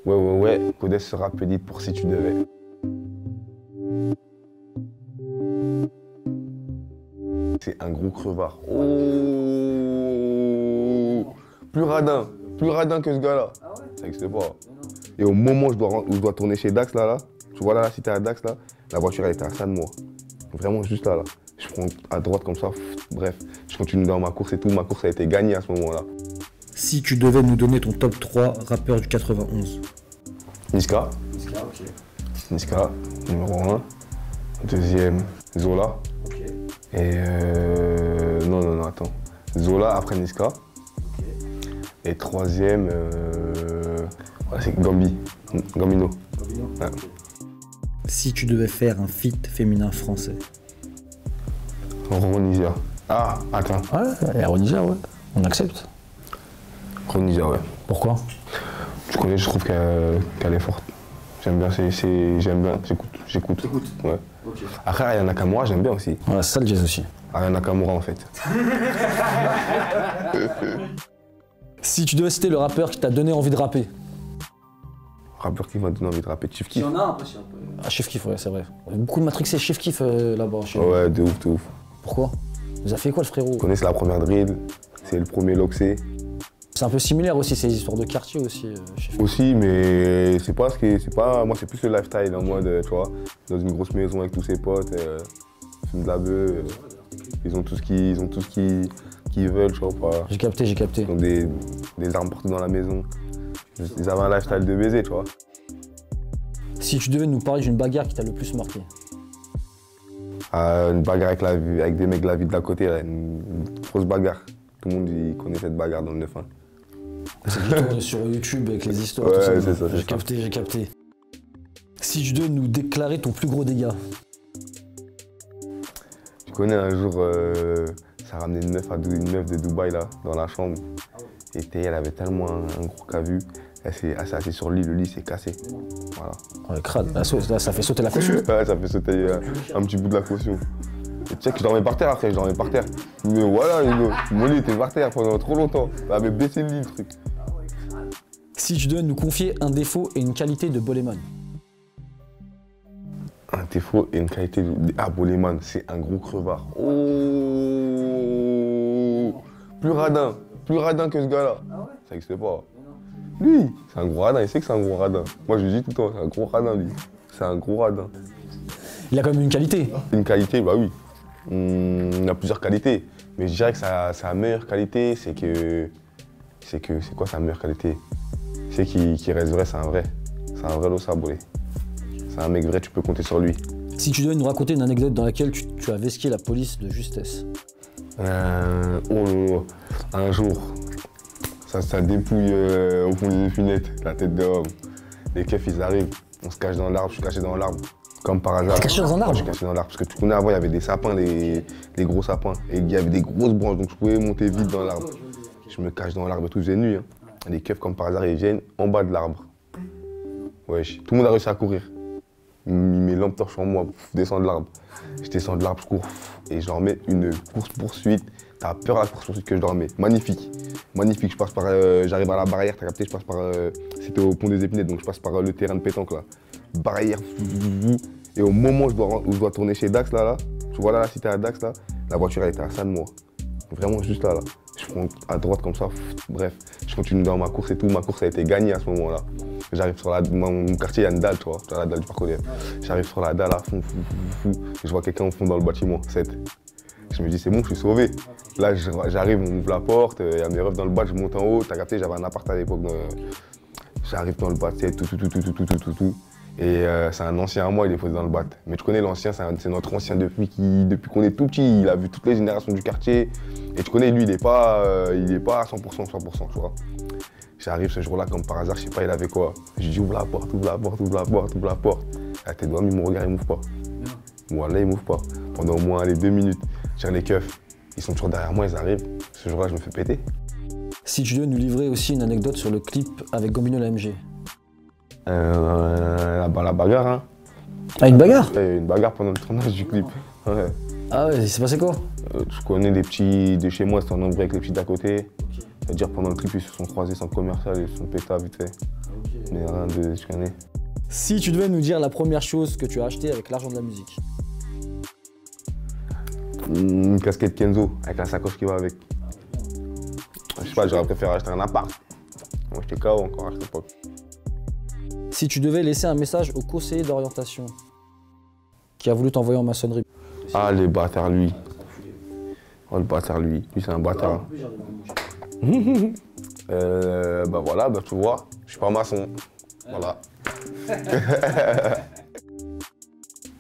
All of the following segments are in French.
Ouais, Codès sera pédite pour si tu devais. C'est un gros crevard. Oh, plus radin que ce gars-là. Ah ouais? Ça n'existe pas. Et au moment où je dois tourner chez Dax, là, tu vois là, la cité à Dax, là, la voiture elle était à ça de moi. Vraiment juste là. Je prends à droite comme ça, bref. Je continue dans ma course et tout. Ma course a été gagnée à ce moment-là. Si tu devais nous donner ton top 3 rappeurs du 91. Niska. Niska, ok. Niska, numéro 1. Deuxième, Zola. Ok. Et non, attends. Zola après Niska. Ok. Et troisième, voilà, c'est Gambino. Gambino. Ouais. Ok. Si tu devais faire un feat féminin français. Ronisia. Ah, attends. Ouais, et Ronisia, ouais. On accepte. Ronisia, ouais. Pourquoi? Tu connais, je trouve qu'elle est forte. J'aime bien, j'aime bien, j'écoute. T'écoutes? Ouais. Ok. Après, Aya Nakamura, j'aime bien aussi. Voilà, c'est ça le jazz aussi. Aya Nakamura, en fait. Si tu devais citer le rappeur qui t'a donné envie de rapper. Rappeur qui m'a donné envie de rapper, Chief Il y Keef. en a un peu, si on peut. Ah, Chief Keef, ouais, c'est vrai. Beaucoup de matrixés Chief Keef là-bas. Chez nous. Ouais, de ouf. Pourquoi? Vous avez fait quoi, le frérot? Tu connais, c'est la première drill, c'est le premier Loxé. C'est un peu similaire aussi, ces histoires de quartier aussi, Chief Keef. Aussi, mais c'est pas ce qui c'est pas. Moi, c'est plus le lifestyle en mode, tu vois, dans une grosse maison avec tous ses potes, fument de la beuh, ils ont tout ce qu'ils veulent, tu vois pas. J'ai capté. Ils ont des armes partout dans la maison. Ils avaient un lifestyle de baiser, tu vois. Si tu devais nous parler d'une bagarre qui t'a le plus marqué. Une bagarre avec des mecs de la ville d'à côté, là, une grosse bagarre. Tout le monde il connaît cette bagarre dans le 9-1. C'est plutôt sur YouTube avec les histoires, Ouais, tout ça. c'est ça, c'est J'ai capté. Si tu devais nous déclarer ton plus gros dégât. Tu connais, un jour, ça a ramené une meuf de Dubaï, là, dans la chambre. Et elle avait tellement un gros cavu, elle s'est assise sur le lit s'est cassé. Voilà. Ouais, crade. Là, ça fait sauter la caution. Ouais, ça fait sauter un petit bout de la caution. Et tu sais que je dormais par terre après, Mais voilà, mon lit était par terre pendant trop longtemps. Ça avait baissé le lit, le truc. Si tu devais nous confier un défaut et une qualité de Boleman. Un défaut et une qualité de... Ah, Boleman, c'est un gros crevard. Oh, plus radin que ce gars-là. Ah ouais? Ça n'existe pas. Lui, c'est un gros radin, il sait que c'est un gros radin. Moi, je lui dis tout le temps, c'est un gros radin, lui. C'est un gros radin. Il a quand même une qualité. Une qualité, bah oui. Il a plusieurs qualités. Mais je dirais que sa meilleure qualité, c'est quoi sa meilleure qualité? C'est qu'il reste vrai, c'est un vrai. C'est un vrai Losa Bolé. C'est un mec vrai, tu peux compter sur lui. Si tu devais nous raconter une anecdote dans laquelle tu as vesqué la police de justesse. Un jour, ça dépouille au fond des épinettes, la tête de homme. Les keufs, ils arrivent, on se cache dans l'arbre, je suis caché dans l'arbre. Comme par hasard. T'es caché dans un arbre? Je suis caché dans l'arbre, parce que tu connais, avant, il y avait des sapins, les gros sapins. Et il y avait des grosses branches, donc je pouvais monter vite dans l'arbre. Je me cache dans l'arbre et tout, j'ai nuit. Hein. Les keufs, comme par hasard, ils viennent en bas de l'arbre. Wesh, tout le monde a réussi à courir. Mes lampes torches en moi, je descends de l'arbre. Je descends de l'arbre, je cours, et je leur mets une course-poursuite. T'as peur à la course-poursuite que je leur mets. Magnifique. Magnifique, je passe par, j'arrive à la barrière, t'as capté, je passe par, c'était au pont des Épinettes, donc je passe par le terrain de pétanque là. Barrière, et au moment où je dois tourner chez Dax là, tu vois là, la cité à Dax là, la voiture elle était à ça de moi. Vraiment juste là. Je prends à droite comme ça, bref. Je continue dans ma course et tout, ma course a été gagnée à ce moment-là. J'arrive sur mon quartier, il y a une dalle, tu vois, la dalle du parc Odère. J'arrive sur la dalle à fond, je vois quelqu'un au fond dans le bâtiment, 7. Je me dis c'est bon, je suis sauvé. Là j'arrive, on ouvre la porte, il y a mes refs dans le bas, je monte en haut, t'as capté, j'avais un appart à l'époque. J'arrive dans le bas, tout. Et c'est un ancien à moi, il est posé dans le bat. Mais tu connais l'ancien, c'est notre ancien depuis qu'on est tout petit, il a vu toutes les générations du quartier. Et tu connais, lui, il est pas à 100%, tu vois. J'arrive ce jour-là, comme par hasard, je sais pas, il avait quoi. Je dis ouvre la porte. La tête d'homme, il me regarde, il m'ouvre pas. Moi, là, il m'ouvre pas. Pendant au moins les 2 minutes, j'ai les keufs. Ils sont toujours derrière moi, ils arrivent. Ce jour-là, je me fais péter. Si tu devais nous livrer aussi une anecdote sur le clip avec Gambino l'AMG. La bagarre, hein. Ah, une bagarre? Une bagarre pendant le tournage du clip. Ouais. Ah ouais, il s'est passé quoi? Tu connais les petits de chez moi, c'était en embrouille avec les petits d'à côté. C'est-à-dire pendant le trip, ils se sont croisés sans commercial, ils se sont pétés vite fait. Mais rien de, je connais. Si tu devais nous dire la première chose que tu as acheté avec l'argent de la musique. Une casquette Kenzo, avec la sacoche qui va avec. Je sais pas, j'aurais préféré acheter un appart. Moi j'étais KO encore à cette époque. Si tu devais laisser un message au conseiller d'orientation qui a voulu t'envoyer en maçonnerie. Ah, les bâtards, lui. Oh, le bâtard, lui. Lui, c'est un bâtard. Bah voilà, bah tu vois, je suis pas maçon. Voilà.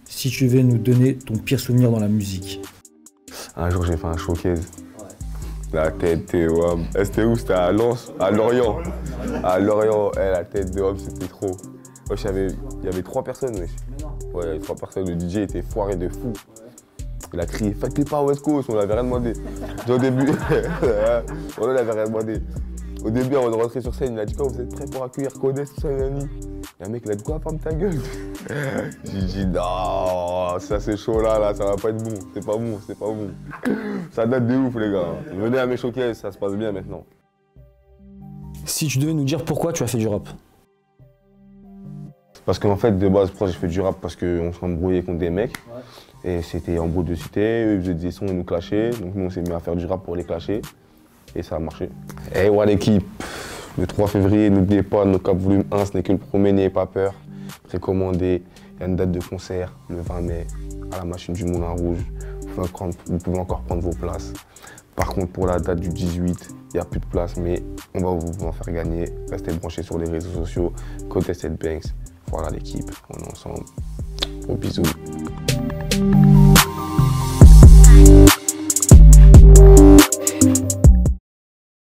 Si tu devais nous donner ton pire souvenir dans la musique. Un jour, j'ai fait un showcase. La tête de Homme. C'était où? C'était à Lens, à Lorient. À Lorient, la tête de Homme, c'était trop. Wesh, il y avait 3 personnes, wesh. Ouais, il y avait 3 personnes. Le DJ était foiré de fou. Il a crié, faites-les pas West Coast, on l'avait rien demandé. Au début, on l'avait rien demandé. Au début, avant de rentrer sur scène, il a dit quoi, vous êtes prêts pour accueillir Codès, tout ça, Yanni? Et un mec, il a dit quoi, ferme ta gueule. J'ai dit, non, ça c'est chaud là, ça va pas être bon, c'est pas bon, c'est pas bon. Ça date de ouf, les gars. Venez à mes showcases, ça se passe bien maintenant. Si tu devais nous dire pourquoi tu as fait du rap. Parce qu'en fait, de base, j'ai fait du rap parce qu'on s'embrouillait contre des mecs. Et c'était en bout de cité, eux ils faisaient des sons, ils nous clashaient. Donc nous on s'est mis à faire du rap pour les clasher. Et ça a marché. Hey ouais l'équipe, le 3 février, n'oubliez pas, No Cap Volume 1, ce n'est que le premier, n'ayez pas peur. Précommandez, il y a une date de concert le 20 mai à la machine du Moulin Rouge. Vous pouvez encore prendre vos places. Par contre pour la date du 18, il n'y a plus de place, mais on va vous en faire gagner. Restez branchés sur les réseaux sociaux, Codès Banks. Voilà l'équipe, on est ensemble. Gros bisous.